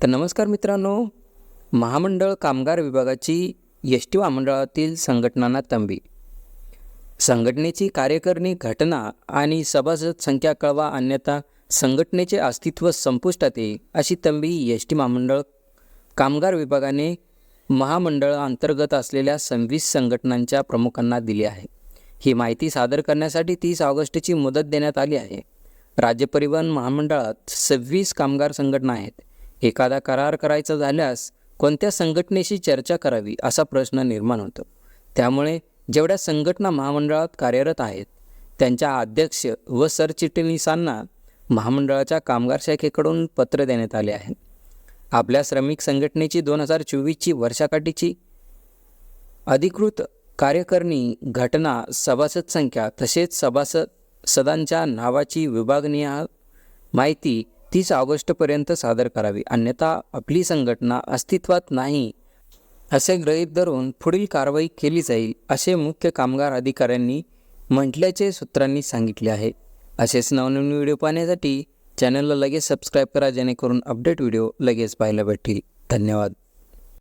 तर नमस्कार मित्रांनो, महामंडळ कामगार विभागाची एस टी महामंडळातील संघटनांना तंबी. संघटनेची कार्यकारिणी घटना आणि सभासद संख्या कळवा, अन्यथा संघटनेचे अस्तित्व संपुष्टात येईल, अशी तंबी एस टी महामंडळ कामगार विभागाने महामंडळाअंतर्गत असलेल्या 26 संघटनांच्या प्रमुखांना दिली आहे. ही माहिती सादर करण्यासाठी 30 ऑगस्टची मुदत देण्यात आली आहे. राज्य परिवहन महामंडळात 26 कामगार संघटना आहेत. एखादा करार करायचा झाल्यास कोणत्या संघटनेशी चर्चा करावी असा प्रश्न निर्माण होतो. त्यामुळे जेवढ्या संघटना महामंडळात कार्यरत आहेत त्यांच्या अध्यक्ष व सरचिटणीसांना महामंडळाच्या कामगार शाखेकडून पत्र देण्यात आले आहे. आपल्या श्रमिक संघटनेची 2024ची वर्षाकाठीची अधिकृत कार्यकारिणी घटना, सभासद संख्या तसेच सभासदांच्या नावाची विभागनीय माहिती 30 ऑगस्टपर्यंत सादर करावी, अन्यथा आपली संघटना अस्तित्वात नाही असे गृहीत धरून पुढील कारवाई केली जाईल, असे मुख्य कामगार अधिकाऱ्यांनी म्हटल्याचे सूत्रांनी सांगितले आहे. असेच नवनवीन व्हिडिओ पाहण्यासाठी चॅनलला लगेच सबस्क्राईब करा, जेणेकरून अपडेट व्हिडिओ लगेच पाहायला भेटतील. धन्यवाद.